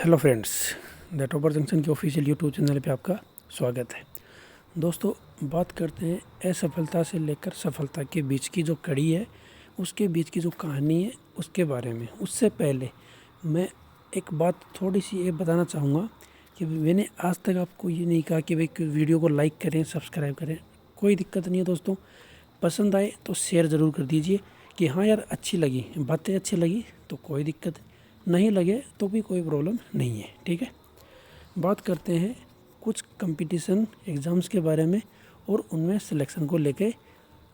Hello friends, the topper junction के official YouTube channel पे आपका स्वागत है। दोस्तों, बात करते हैं असफलता से लेकर सफलता के बीच की जो कड़ी है, उसके बीच की जो कहानी है उसके बारे में। उससे पहले मैं एक बात थोड़ी सी ये बताना चाहूँगा कि मैंने आज तक आपको ये नहीं कहा कि भाई वीडियो को लाइक करें, सब्सक्राइब करें। कोई दिक्कत नहीं है दोस्तों, पसंद आए तो शेयर ज़रूर कर दीजिए कि हाँ यार अच्छी लगी, बातें अच्छी लगी तो कोई दिक्कत नहीं लगे तो भी कोई प्रॉब्लम नहीं है, ठीक है। बात करते हैं कुछ कंपटीशन एग्ज़ाम्स के बारे में और उनमें सिलेक्शन को लेके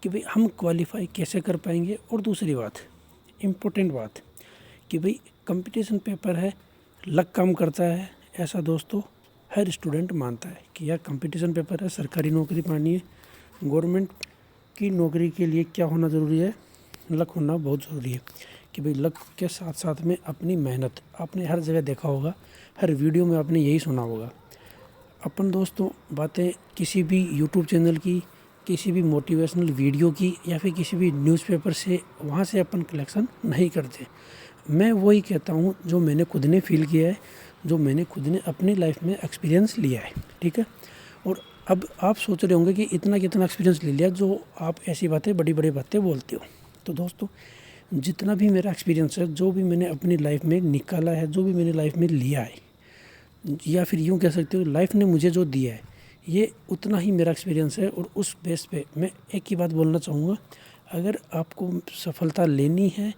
कि भाई हम क्वालिफाई कैसे कर पाएंगे। और दूसरी बात, इम्पोर्टेंट बात कि भाई कंपटीशन पेपर है, लक काम करता है, ऐसा दोस्तों हर स्टूडेंट मानता है कि यार कंपटीशन पेपर है, सरकारी नौकरी पानी है। गवर्नमेंट की नौकरी के लिए क्या होना ज़रूरी है? लक होना बहुत ज़रूरी है कि भाई लक के साथ साथ में अपनी मेहनत। आपने हर जगह देखा होगा, हर वीडियो में आपने यही सुना होगा। अपन दोस्तों बातें किसी भी यूट्यूब चैनल की, किसी भी मोटिवेशनल वीडियो की या फिर किसी भी न्यूज़पेपर से वहाँ से अपन कलेक्शन नहीं करते। मैं वही कहता हूँ जो मैंने खुद ने फील किया है, जो मैंने खुद ने अपनी लाइफ में एक्सपीरियंस लिया है, ठीक है। और अब आप सोच रहे होंगे कि इतना कितना एक्सपीरियंस ले लिया जो आप ऐसी बातें बड़ी बड़ी बातें बोलते हो। तो दोस्तों, जितना भी मेरा एक्सपीरियंस है, जो भी मैंने अपनी लाइफ में निकाला है, जो भी मैंने लाइफ में लिया है, या फिर यूँ कह सकते हो लाइफ ने मुझे जो दिया है, ये उतना ही मेरा एक्सपीरियंस है। और उस बेस पे मैं एक ही बात बोलना चाहूँगा, अगर आपको सफलता लेनी है,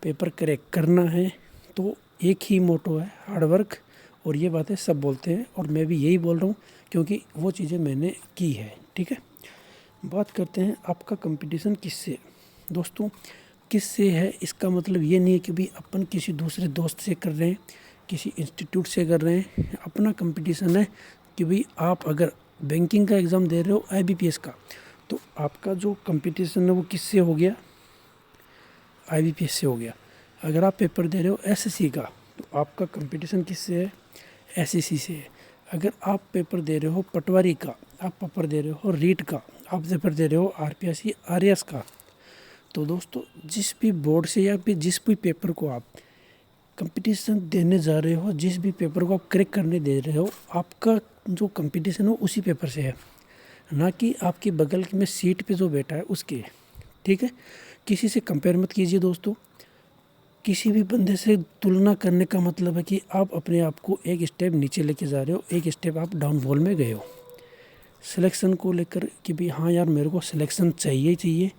पेपर क्रैक करना है, तो एक ही मोटो है, हार्ड वर्क। और ये बातें सब बोलते हैं और मैं भी यही बोल रहा हूँ क्योंकि वो चीज़ें मैंने की है, ठीक है। बात करते हैं आपका कंपटीशन किससे। दोस्तों, किससे है इसका मतलब ये नहीं है कि भाई अपन किसी दूसरे दोस्त से कर रहे हैं, किसी इंस्टीट्यूट से कर रहे हैं। अपना कंपटीशन है कि भाई आप अगर बैंकिंग का एग्ज़ाम दे रहे हो, आईबीपीएस का, तो आपका जो कंपटीशन है वो किससे हो गया? आईबीपीएस से हो गया। अगर आप पेपर दे रहे हो एसएससी का, तो आपका कंपटीशन किससे है? एसएससी से है। अगर आप पेपर दे रहे हो पटवारी का, आप पेपर दे रहे हो रीट का, आप पेपर दे रहे हो आरपीएससी आरएएस का, तो दोस्तों जिस भी बोर्ड से या फिर जिस भी पेपर को आप कंपटीशन देने जा रहे हो, जिस भी पेपर को आप क्रैक करने दे रहे हो, आपका जो कंपटीशन हो उसी पेपर से है, ना कि आपके बगल में सीट पे जो बैठा है उसके, ठीक है। किसी से कंपेयर मत कीजिए दोस्तों। किसी भी बंदे से तुलना करने का मतलब है कि आप अपने आप को एक स्टेप नीचे लेके जा रहे हो, एक स्टेप आप डाउनफॉल में गए हो। सिलेक्शन को लेकर कि भाई हाँ यार मेरे को सिलेक्शन चाहिए ही चाहिए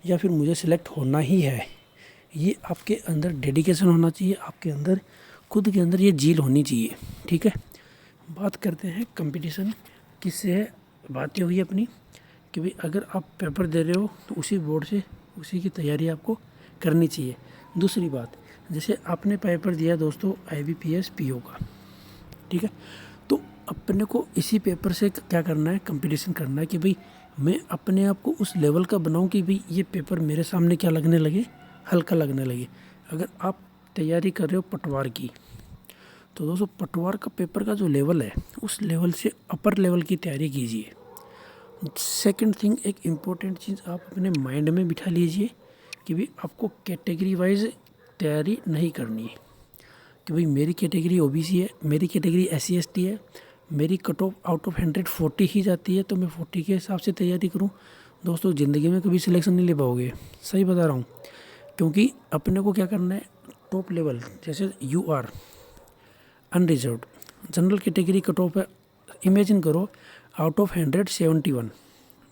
या फिर मुझे सिलेक्ट होना ही है, ये आपके अंदर डेडिकेशन होना चाहिए, आपके अंदर खुद के अंदर ये झील होनी चाहिए, ठीक है। बात करते हैं कंपटीशन किससे है। बात ये हुई अपनी कि भाई अगर आप पेपर दे रहे हो तो उसी बोर्ड से उसी की तैयारी आपको करनी चाहिए। दूसरी बात, जैसे आपने पेपर दिया दोस्तों आईबीपीएस पीओ का, ठीक है, तो अपने को इसी पेपर से क्या करना है? कंपटीशन करना है कि भाई मैं अपने आप को उस लेवल का बनाऊं कि भाई ये पेपर मेरे सामने क्या लगने लगे? हल्का लगने लगे। अगर आप तैयारी कर रहे हो पटवार की, तो दोस्तों पटवार का पेपर का जो लेवल है, उस लेवल से अपर लेवल की तैयारी कीजिए। सेकंड थिंग, एक इम्पोर्टेंट चीज़ आप अपने माइंड में बिठा लीजिए कि भाई आपको कैटेगरी वाइज तैयारी नहीं करनी है कि भाई मेरी कैटेगरी ओबीसी है, मेरी कैटेगरी एससी एसटी है, मेरी कट ऑफ आउट ऑफ 100 40 ही जाती है, तो मैं 40 के हिसाब से तैयारी करूं। दोस्तों ज़िंदगी में कभी सिलेक्शन नहीं ले पाओगे, सही बता रहा हूं। क्योंकि अपने को क्या करना है, टॉप लेवल, जैसे you are unreserved, general category cut off है, इमेजिन करो आउट ऑफ 100 71।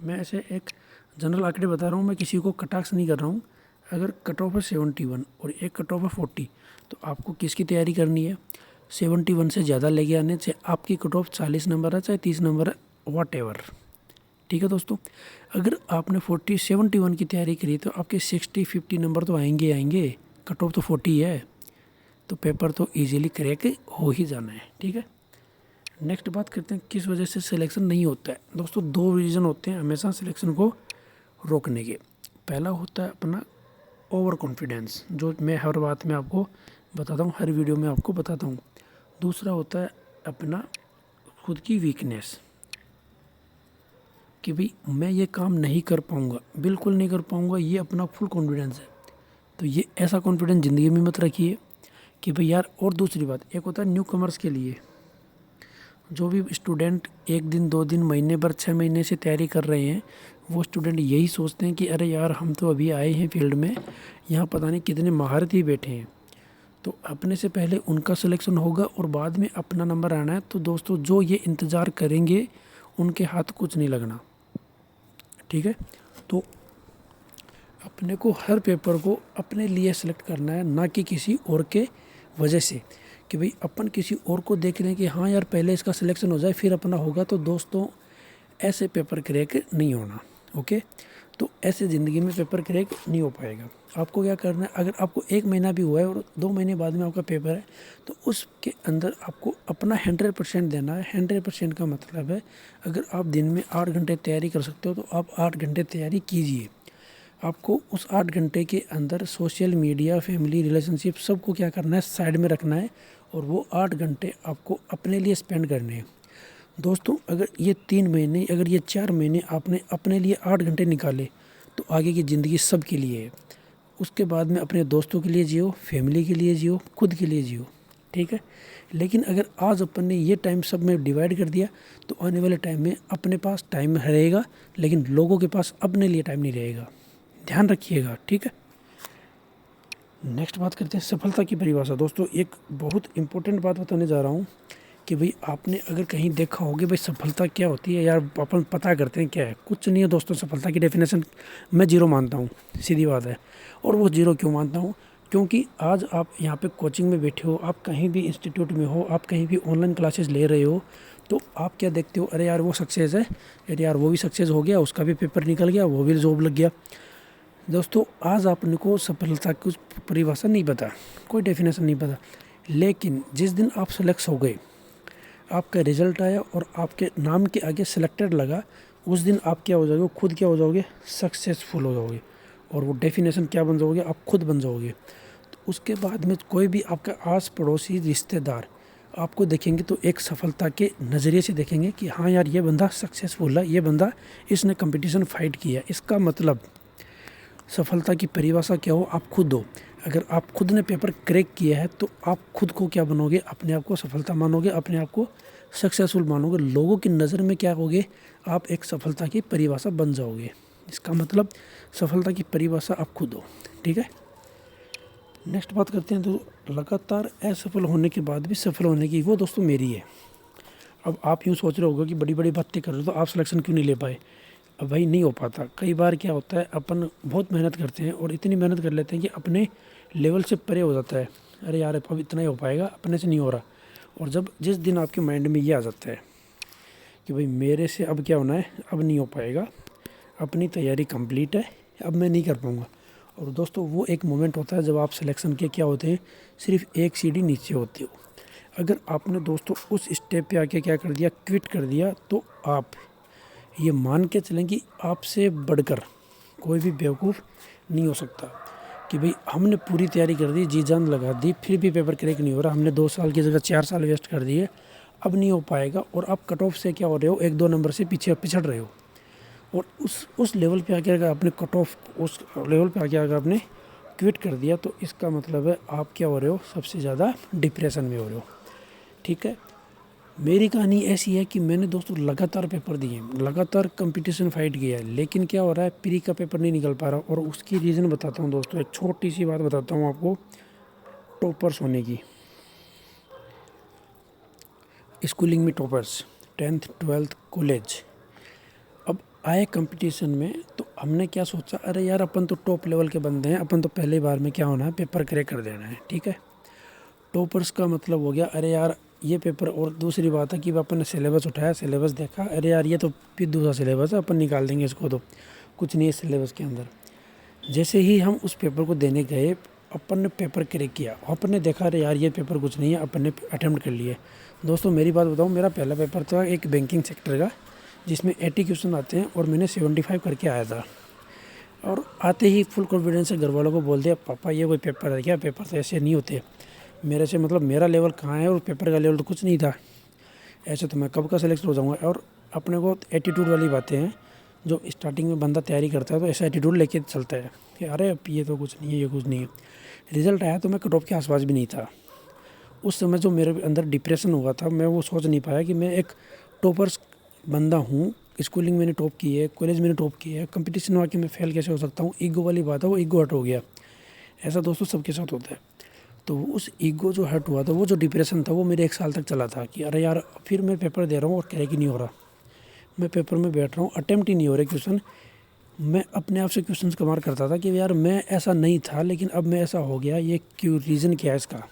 मैं ऐसे एक जनरल आंकड़े बता रहा हूँ, मैं किसी को कटाक्ष नहीं कर रहा हूँ। अगर कट ऑफ है 71 और एक कट ऑफ है 40, तो आपको किसकी तैयारी करनी है? 71 से ज़्यादा लेके आने, चाहे आपकी कट ऑफ 40 नंबर है चाहे 30 नंबर है, वॉट एवर, ठीक है दोस्तों। अगर आपने 71 की तैयारी करी तो आपके 60-50 नंबर तो आएंगे, कट ऑफ तो 40 है, तो पेपर तो इजीली क्रैक हो ही जाना है, ठीक है। नेक्स्ट बात करते हैं किस वजह से सिलेक्शन नहीं होता है। दोस्तों 2 रीज़न होते हैं हमेशा सिलेक्शन को रोकने के। पहला होता है अपना ओवर कॉन्फिडेंस, जो मैं हर बात में आपको बताता हूँ, हर वीडियो में आपको बताता हूँ। दूसरा होता है अपना खुद की वीकनेस कि भाई मैं ये काम नहीं कर पाऊँगा, बिल्कुल नहीं कर पाऊँगा, ये अपना फुल कॉन्फिडेंस है। तो ये ऐसा कॉन्फिडेंस ज़िंदगी में मत रखिए कि भाई यार, और दूसरी बात एक होता है न्यू कमर्स के लिए, जो भी स्टूडेंट 1 दिन 2 दिन महीने भर 6 महीने से तैयारी कर रहे हैं, वो स्टूडेंट यही सोचते हैं कि अरे यार हम तो अभी आए हैं फील्ड में, यहाँ पता नहीं कितने महारथी बैठे हैं, तो अपने से पहले उनका सिलेक्शन होगा और बाद में अपना नंबर आना है। तो दोस्तों जो ये इंतज़ार करेंगे उनके हाथ कुछ नहीं लगना, ठीक है। तो अपने को हर पेपर को अपने लिए सेलेक्ट करना है, ना कि किसी और के वजह से कि भाई अपन किसी और को देख रहे हैं कि हाँ यार पहले इसका सिलेक्शन हो जाए फिर अपना होगा। तो दोस्तों ऐसे पेपर क्रैक नहीं होना, ओके। तो ऐसे ज़िंदगी में पेपर क्रैक नहीं हो पाएगा। आपको क्या करना है, अगर आपको 1 महीना भी हुआ है और 2 महीने बाद में आपका पेपर है, तो उसके अंदर आपको अपना 100% देना है। 100% का मतलब है अगर आप दिन में 8 घंटे तैयारी कर सकते हो तो आप 8 घंटे तैयारी कीजिए। आपको उस 8 घंटे के अंदर सोशल मीडिया, फैमिली, रिलेशनशिप सबको क्या करना है, साइड में रखना है और वो 8 घंटे आपको अपने लिए स्पेंड करने हैं। दोस्तों अगर ये 3 महीने, अगर ये 4 महीने आपने अपने लिए 8 घंटे निकाले तो आगे की ज़िंदगी सब के लिए है। उसके बाद में अपने दोस्तों के लिए जियो, फैमिली के लिए जियो, खुद के लिए जियो, ठीक है। लेकिन अगर आज अपन ने ये टाइम सब में डिवाइड कर दिया तो आने वाले टाइम में अपने पास टाइम रहेगा लेकिन लोगों के पास अपने लिए टाइम नहीं रहेगा। ध्यान रखिएगा, ठीक है। नेक्स्ट बात करते हैं सफलता की परिभाषा। दोस्तों एक बहुत इंपॉर्टेंट बात बताने जा रहा हूँ कि भाई आपने अगर कहीं देखा होगा भाई सफलता क्या होती है, यार अपन पता करते हैं क्या है। कुछ नहीं है दोस्तों, सफलता की डेफिनेशन मैं 0 मानता हूँ, सीधी बात है। और वो 0 क्यों मानता हूँ, क्योंकि आज आप यहाँ पे कोचिंग में बैठे हो, आप कहीं भी इंस्टीट्यूट में हो, आप कहीं भी ऑनलाइन क्लासेस ले रहे हो, तो आप क्या देखते हो, अरे यार वो सक्सेस है, अरे यार वो भी सक्सेस हो गया, उसका भी पेपर निकल गया, वो भी जॉब लग गया। दोस्तों आज आपने को सफलता की परिभाषा नहीं पता, कोई डेफिनेशन नहीं पता, लेकिन जिस दिन आप सेलेक्ट हो गए, आपका रिजल्ट आया और आपके नाम के आगे सिलेक्टेड लगा, उस दिन आप क्या हो जाओगे, खुद क्या हो जाओगे, सक्सेसफुल हो जाओगे। और वो डेफिनेशन क्या बन जाओगे, आप खुद बन जाओगे। तो उसके बाद में कोई भी आपका आस पड़ोसी रिश्तेदार आपको देखेंगे तो एक सफलता के नज़रिए से देखेंगे कि हाँ यार ये बंदा सक्सेसफुल है, ये बंदा इसने कंपटीशन फाइट किया। इसका मतलब सफलता की परिभाषा क्या हो, आप खुद हो। अगर आप खुद ने पेपर क्रैक किया है तो आप खुद को क्या बनोगे, अपने आप को सफलता मानोगे, अपने आप को सक्सेसफुल मानोगे। लोगों की नज़र में क्या होगे, आप एक सफलता की परिभाषा बन जाओगे। इसका मतलब सफलता की परिभाषा आप खुद हो, ठीक है। नेक्स्ट बात करते हैं तो लगातार असफल होने के बाद भी सफल होने की, वो दोस्तों मेरी है। अब आप यूँ सोच रहे होगे कि बड़ी बड़ी बातें कर रहे हो तो आप सिलेक्शन क्यों नहीं ले पाए। अब भाई नहीं हो पाता। कई बार क्या होता है, अपन बहुत मेहनत करते हैं और इतनी मेहनत कर लेते हैं कि अपने लेवल से परे हो जाता है। अरे यार अब इतना ही हो पाएगा, अपने से नहीं हो रहा। और जब जिस दिन आपके माइंड में ये आ जाता है कि भाई मेरे से अब क्या होना है, अब नहीं हो पाएगा, अपनी तैयारी कंप्लीट है, अब मैं नहीं कर पाऊँगा। और दोस्तों वो एक मोमेंट होता है जब आप सिलेक्शन के क्या होते हैं, सिर्फ एक सीढ़ी नीचे होते हो। अगर आपने दोस्तों उस स्टेप पे आके क्या कर दिया, क्विट कर दिया, तो आप ये मान के चलें कि आपसे बढ़कर कोई भी बेवकूफ़ नहीं हो सकता। कि भाई हमने पूरी तैयारी कर दी, जी जान लगा दी, फिर भी पेपर क्रैक नहीं हो रहा, हमने 2 साल की जगह 4 साल वेस्ट कर दिए, अब नहीं हो पाएगा। और आप कट ऑफ से क्या हो रहे हो, 1-2 नंबर से पीछे पिछड़ रहे हो। और उस लेवल पे आके अगर आपने कट ऑफ, उस लेवल पे आके अगर आपने क्विट कर दिया, तो इसका मतलब है आप क्या हो रहे हो, सबसे ज़्यादा डिप्रेशन में हो रहे हो, ठीक है। मेरी कहानी ऐसी है कि मैंने दोस्तों लगातार पेपर दिए, लगातार कंपटीशन फाइट किया है, लेकिन क्या हो रहा है, प्री का पेपर नहीं निकल पा रहा। और उसकी रीज़न बताता हूँ दोस्तों, एक छोटी सी बात बताता हूँ आपको, टॉपर्स होने की। स्कूलिंग में टॉपर्स, 10th 12th कॉलेज, अब आए कंपटीशन में तो हमने क्या सोचा, अरे यार अपन तो टॉप लेवल के बंदे हैं, अपन तो पहले बार में क्या होना है, पेपर क्रैक कर देना है, ठीक है। टॉपर्स का मतलब हो गया, अरे यार ये पेपर। और दूसरी बात है कि अपन ने सिलेबस उठाया, सिलेबस देखा, अरे यार ये तो फिर दूसरा सिलेबस है, अपन निकाल देंगे इसको, तो कुछ नहीं है सिलेबस के अंदर। जैसे ही हम उस पेपर को देने गए, अपन ने पेपर क्रैक किया, अपन ने देखा अरे यार ये पेपर कुछ नहीं है, अपन ने अटैम्प्ट कर लिए। दोस्तों मेरी बात बताऊँ, मेरा पहला पेपर था एक बैंकिंग सेक्टर का, जिसमें 80 क्वेश्चन आते हैं और मैंने 75 करके आया था। और आते ही फुल कॉन्फिडेंस से घर वालों को बोल दिया, पापा ये कोई पेपर है क्या, पेपर तो ऐसे नहीं होते। मेरे से मतलब मेरा लेवल कहाँ है और पेपर का लेवल तो कुछ नहीं था, ऐसे तो मैं कब का सेलेक्ट हो जाऊँगा। और अपने को एटीट्यूड वाली बातें हैं, जो स्टार्टिंग में बंदा तैयारी करता है तो ऐसा एटीट्यूड लेके चलता है कि अरे ये तो कुछ नहीं है, ये कुछ नहीं है। रिज़ल्ट आया तो मैं कट ऑफ के आसपास भी नहीं था, उस समय जो मेरे अंदर डिप्रेशन हुआ था, मैं वो सोच नहीं पाया कि मैं एक टॉपर्स बंदा हूँ, स्कूलिंग मैंने टॉप की है, कॉलेज मैंने टॉप की है, कंपटीशन में आके मैं फेल कैसे हो सकता हूँ। ईगो वाली बात है, वो ईगो हट हो गया। ऐसा दोस्तों सबके साथ होता है। तो उस ईगो जो हट हुआ था, वो जो डिप्रेशन था, वो मेरे 1 साल तक चला था कि अरे यार फिर मैं पेपर दे रहा हूँ और क्रैक ही नहीं हो रहा। मैं पेपर में बैठ रहा हूँ, अटेम्प्ट ही नहीं हो रहे क्वेश्चन। मैं अपने आप से क्वेश्चन कमार करता था कि यार मैं ऐसा नहीं था, लेकिन अब मैं ऐसा हो गया, ये क्यों, रीज़न क्या है इसका।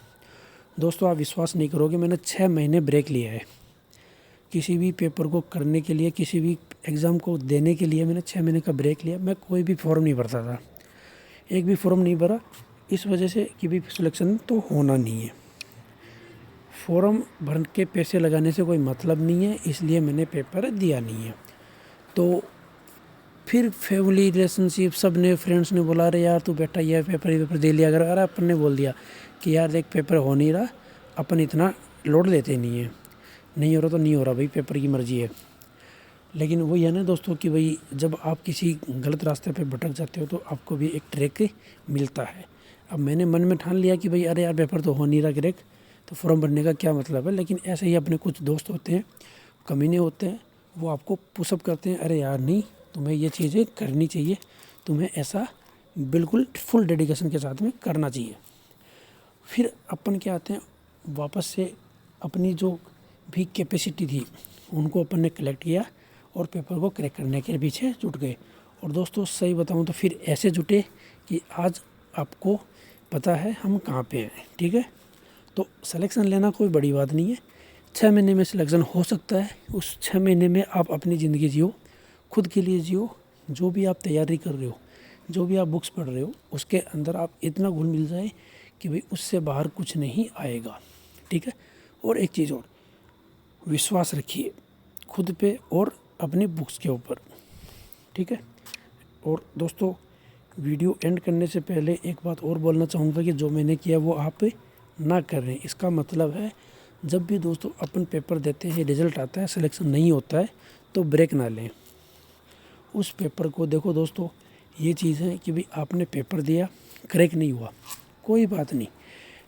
दोस्तों आप विश्वास नहीं करोगे, मैंने 6 महीने ब्रेक लिया है किसी भी पेपर को करने के लिए, किसी भी एग्ज़ाम को देने के लिए। मैंने 6 महीने का ब्रेक लिया। मैं कोई भी फॉर्म नहीं भरता था, एक भी फॉर्म नहीं भरा, इस वजह से कि भी सिलेक्शन तो होना नहीं है। फॉर्म भर के पैसे लगाने से कोई मतलब नहीं है, इसलिए मैंने पेपर दिया नहीं है। तो फिर फैमिली रिलेशनशिप सब ने, फ्रेंड्स ने बोला अरे यार तू बेटा ये पेपर दे लिया अगर। अरे अपन ने बोल दिया कि यार देख पेपर हो नहीं रहा, अपन इतना लोड लेते नहीं है, नहीं हो रहा तो नहीं हो रहा भाई, पेपर की मर्जी है। लेकिन वही है ना दोस्तों कि भाई जब आप किसी गलत रास्ते पे भटक जाते हो तो आपको भी एक ट्रैक मिलता है। अब मैंने मन में ठान लिया कि भाई अरे यार पेपर तो हो नहीं रहा क्रैक, तो फॉर्म भरने का क्या मतलब है। लेकिन ऐसे ही अपने कुछ दोस्त होते हैं, कमीने होते हैं, वो आपको पुशअप करते हैं, अरे यार नहीं तुम्हें ये चीज़ें करनी चाहिए, तुम्हें ऐसा बिल्कुल फुल डेडिकेशन के साथ में करना चाहिए। फिर अपन क्या आते हैं, वापस से अपनी जो भी कैपेसिटी थी उनको अपन ने कलेक्ट किया और पेपर को क्रैक करने के पीछे जुट गए। और दोस्तों सही बताऊं तो फिर ऐसे जुटे कि आज आपको पता है हम कहाँ पे हैं। ठीक है, तो सिलेक्शन लेना कोई बड़ी बात नहीं है, 6 महीने में सिलेक्शन हो सकता है। उस 6 महीने में आप अपनी ज़िंदगी जियो, खुद के लिए जियो। जो भी आप तैयारी कर रहे हो, जो भी आप बुक्स पढ़ रहे हो, उसके अंदर आप इतना घुल मिल जाए कि भाई उससे बाहर कुछ नहीं आएगा। ठीक है, और एक चीज़ और, विश्वास रखिए खुद पे और अपनी बुक्स के ऊपर। ठीक है, और दोस्तों वीडियो एंड करने से पहले एक बात और बोलना चाहूँगा कि जो मैंने किया वो आप ना कर रहे हैं। इसका मतलब है जब भी दोस्तों अपन पेपर देते हैं, रिजल्ट आता है, सिलेक्शन नहीं होता है, तो ब्रेक ना लें। उस पेपर को देखो दोस्तों, ये चीज़ है कि भाई आपने पेपर दिया, क्रैक नहीं हुआ, कोई बात नहीं,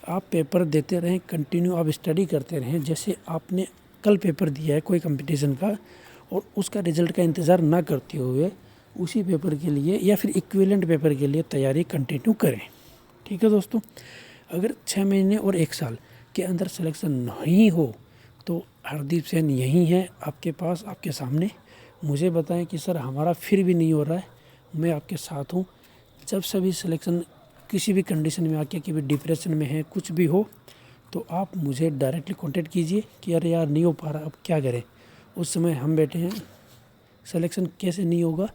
आप पेपर देते रहें, कंटिन्यू आप स्टडी करते रहें। जैसे आपने कल पेपर दिया है कोई कंपटीशन का और उसका रिज़ल्ट का इंतज़ार ना करते हुए उसी पेपर के लिए या फिर इक्विवेलेंट पेपर के लिए तैयारी कंटिन्यू करें। ठीक है दोस्तों, अगर 6 महीने और 1 साल के अंदर सिलेक्शन नहीं हो तो हरदीप सेन यहीं है आपके पास, आपके सामने। मुझे बताएं कि सर हमारा फिर भी नहीं हो रहा है, मैं आपके साथ हूँ। जब सभी सिलेक्शन किसी भी कंडीशन में आके कि भी डिप्रेशन में है, कुछ भी हो, तो आप मुझे डायरेक्टली कांटेक्ट कीजिए कि अरे यार नहीं हो पा रहा, अब क्या करें। उस समय हम बैठे हैं, सिलेक्शन कैसे नहीं होगा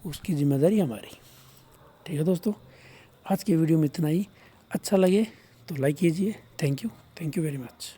उसकी जिम्मेदारी हमारी। ठीक है दोस्तों, आज की वीडियो में इतना ही। अच्छा लगे तो लाइक कीजिए। Thank you very much.